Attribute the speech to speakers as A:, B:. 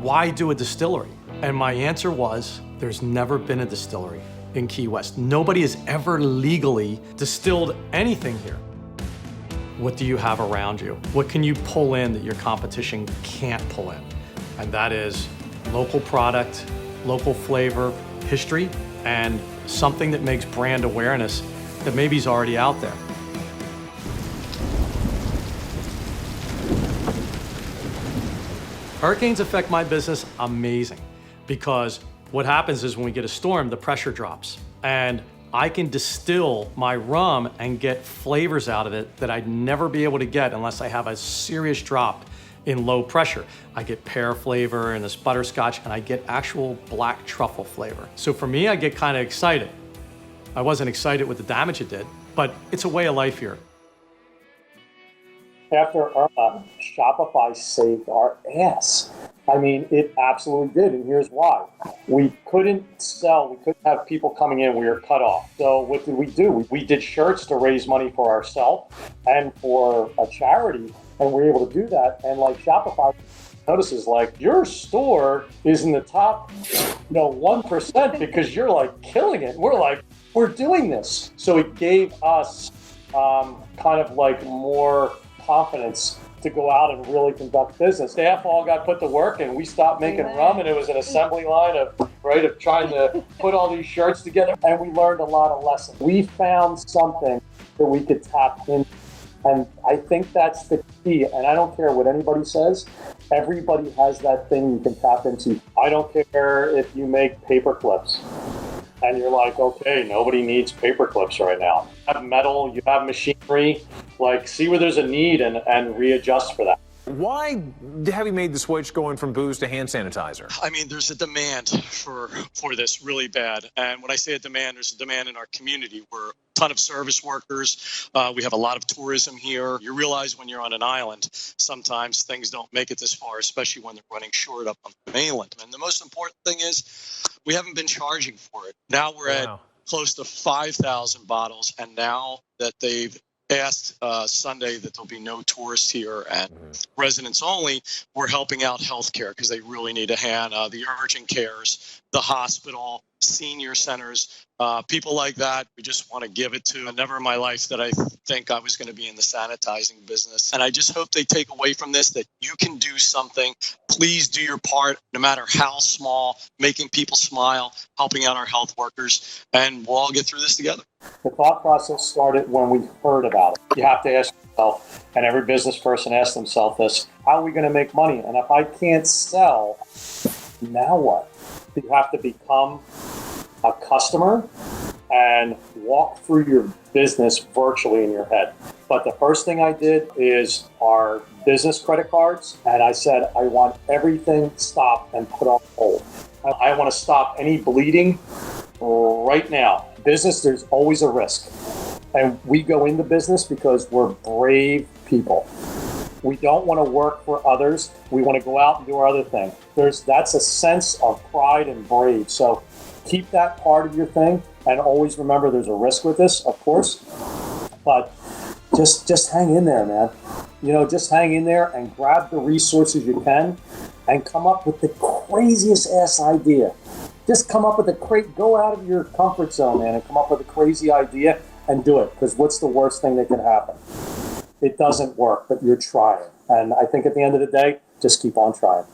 A: why do a distillery? And my answer was, there's never been a distillery in Key West. Nobody has ever legally distilled anything here. What do you have around you? What can you pull in that your competition can't pull in? And that is local product, local flavor, history, and something that makes brand awareness that maybe is already out there. Hurricanes affect my business amazing, because what happens is when we get a storm, the pressure drops, and I can distill my rum and get flavors out of it that I'd never be able to get unless I have a serious drop in low pressure. I get pear flavor and this butterscotch, and I get actual black truffle flavor. So for me, I get kind of excited. I wasn't excited with the damage it did, but it's a way of life here.
B: After Irma, Shopify saved our ass. I mean, it absolutely did, and here's why. We couldn't sell, we couldn't have people coming in, we were cut off. So what did we do? We did shirts to raise money for ourselves and for a charity, and we were able to do that. And like Shopify notices, like, your store is in the top 1% because you're like killing it. We're like, we're doing this. So it gave us kind of like more confidence to go out and really conduct business. Staff all got put to work, and we stopped making rum, and it was an assembly line of trying to put all these shirts together, and we learned a lot of lessons. We found something that we could tap into, and I think that's the key. And I don't care what anybody says, everybody has that thing you can tap into. I don't care if you make paper clips and you're like, okay, nobody needs paper clips right now. You have metal, you have machinery, like, see where there's a need and readjust for that.
C: Why have you made the switch going from booze to hand sanitizer?
D: I mean, there's a demand for this really bad. And when I say a demand, there's a demand in our community. We're a ton of service workers. We have a lot of tourism here. You realize when you're on an island, sometimes things don't make it this far, especially when they're running short up on the mainland. And the most important thing is we haven't been charging for it. Now we're at close to 5,000 bottles. And now that they've asked Sunday that there'll be no tourists here and residents only, we're helping out healthcare because they really need a hand. The urgent cares, the hospital, senior centers, people like that. We just want to give it to. Never in my life that I think I was going to be in the sanitizing business. And I just hope they take away from this that you can do something. Please do your part, no matter how small, making people smile, helping out our health workers, and we'll all get through this together.
B: The thought process started when we heard about it. You have to ask yourself, and every business person asks themselves this, how are we going to make money? And if I can't sell, now what? You have to become a customer and walk through your business virtually in your head. But the first thing I did is our business credit cards, and I said, I want everything stopped and put on hold. I want to stop any bleeding right now. Business, there's always a risk. And we go into business because we're brave people. We don't want to work for others. We want to go out and do our other thing. That's a sense of pride and brave. So keep that part of your thing, and always remember there's a risk with this, of course. But just hang in there, man. Just hang in there and grab the resources you can and come up with the craziest ass idea. Just come up with go out of your comfort zone, man, and come up with a crazy idea and do it. Because what's the worst thing that can happen? It doesn't work, but you're trying. And I think at the end of the day, just keep on trying.